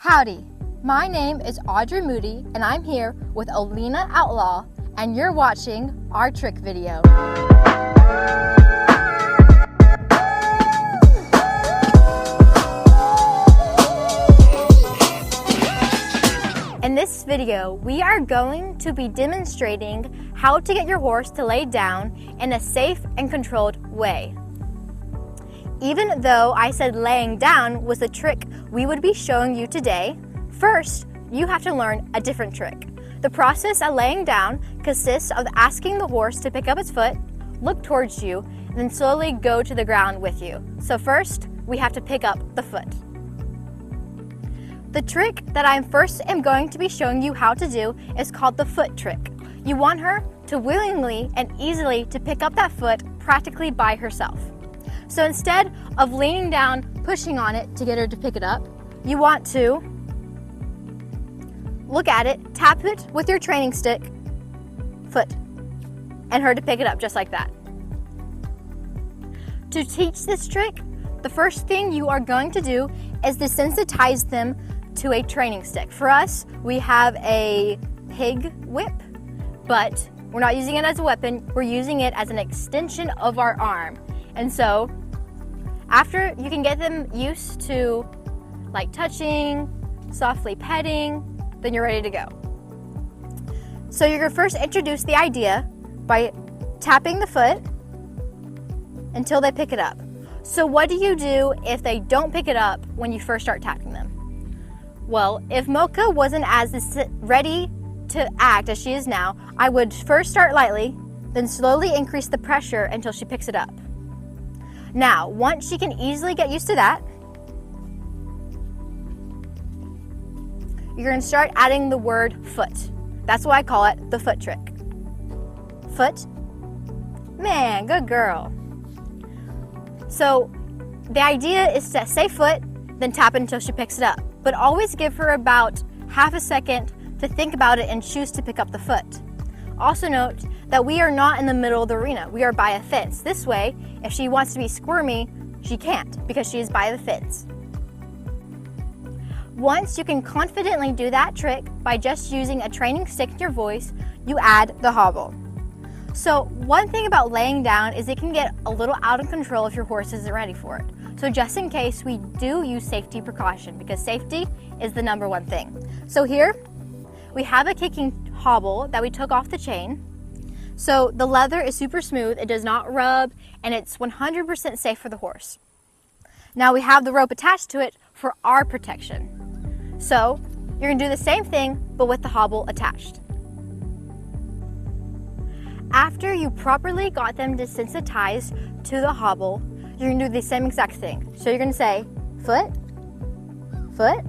Howdy, my name is Audrey Moody and I'm here with Olena, Outlaw, and you're watching our trick video. In this video, we are going to be demonstrating how to get your horse to lay down in a safe and controlled way. Even though I said laying down was the trick we would be showing you today, first, you have to learn a different trick. The process of laying down consists of asking the horse to pick up its foot, look towards you, and then slowly go to the ground with you. So first, we have to pick up the foot. The trick that I first am going to be showing you how to do is called the foot trick. You want her to willingly and easily to pick up that foot practically by herself. So instead of leaning down, pushing on it to get her to pick it up, you want to look at it, tap it with your training stick, foot, and her to pick it up just like that. To teach this trick, the first thing you are going to do is desensitize them to a training stick. For us, we have a pig whip, but we're not using it as a weapon, we're using it as an extension of our arm. And so, after you can get them used to like touching, softly petting, then you're ready to go. So you're gonna first introduce the idea by tapping the foot until they pick it up. So what do you do if they don't pick it up when you first start tapping them? Well, if Mocha wasn't as ready to act as she is now, I would first start lightly, then slowly increase the pressure until she picks it up. Now, once she can easily get used to that, you're going to start adding the word foot. That's why I call it the foot trick. Foot. Man, good girl. So, the idea is to say foot, then tap it until she picks it up. But always give her about half a second to think about it and choose to pick up the foot. Also note that we are not in the middle of the arena. We are by a fence. This way, if she wants to be squirmy, she can't because she is by the fence. Once you can confidently do that trick by just using a training stick in your voice, you add the hobble. So one thing about laying down is it can get a little out of control if your horse isn't ready for it. So just in case, we do use safety precaution because safety is the number one thing. So here, we have a kicking hobble that we took off the chain. So the leather is super smooth, it does not rub, and it's 100% safe for the horse. Now we have the rope attached to it for our protection. So you're gonna do the same thing, but with the hobble attached. After you properly got them desensitized to the hobble, you're gonna do the same exact thing. So you're gonna say, foot, foot,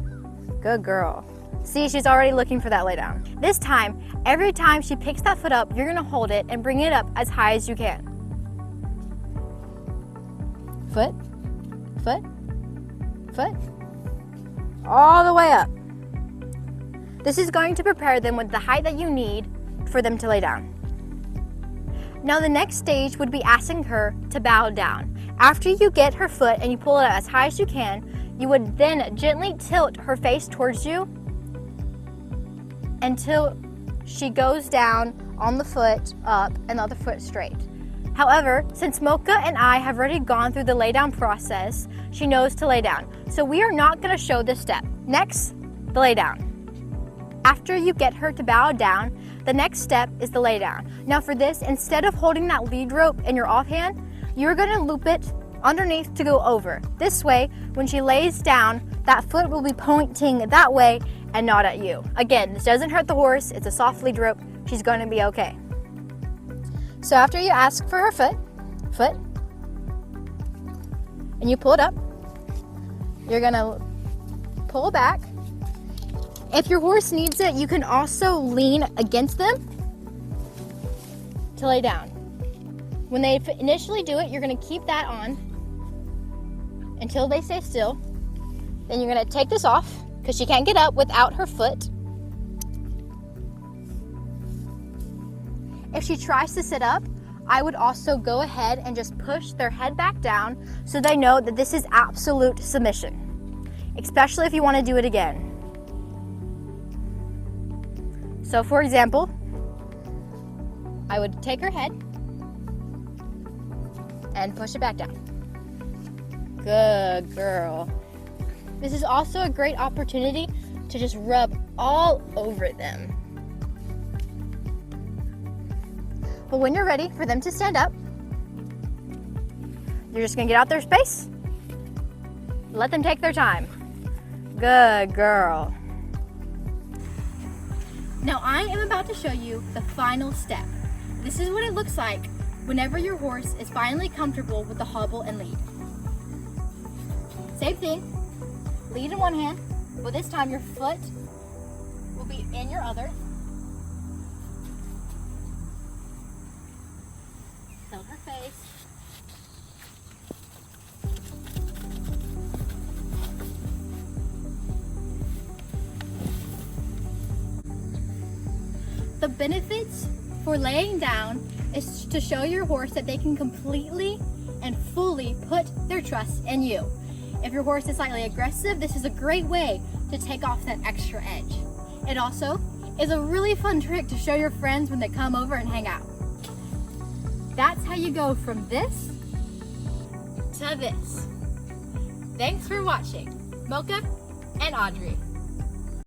good girl. See, she's already looking for that lay down. This time, every time she picks that foot up, you're gonna hold it and bring it up as high as you can. Foot, foot, foot, all the way up. This is going to prepare them with the height that you need for them to lay down. Now the next stage would be asking her to bow down. After you get her foot and you pull it up as high as you can, you would then gently tilt her face towards you until she goes down on the foot up and the other foot straight. However, since Mocha and I have already gone through the lay down process, she knows to lay down. So we are not going to show this step. Next, the lay down. After you get her to bow down, the next step is the lay down. Now for this, instead of holding that lead rope in your offhand, you're going to loop it underneath to go over. This way, when she lays down, that foot will be pointing that way and not at you. Again, this doesn't hurt the horse, it's a soft lead rope, she's going to be okay. So after you ask for her foot, and you pull it up, you're going to pull back. If your horse needs it, you can also lean against them to lay down. When they initially do it, you're going to keep that on until they stay still. Then you're going to take this off because she can't get up without her foot. If she tries to sit up, I would also go ahead and just push their head back down so they know that this is absolute submission, especially if you want to do it again. So for example, I would take her head and push it back down. Good girl. This is also a great opportunity to just rub all over them. But when you're ready for them to stand up, you're just gonna get out their space. Let them take their time. Good girl. Now I am about to show you the final step. This is what it looks like whenever your horse is finally comfortable with the hobble and lead. Same thing, lead in one hand, but this time your foot will be in your other. Tilt her face. The benefits for laying down is to show your horse that they can completely and fully put their trust in you. If your horse is slightly aggressive, this is a great way to take off that extra edge. It also is a really fun trick to show your friends when they come over and hang out. That's how you go from this to this. Thanks for watching, Mocha and Audrey.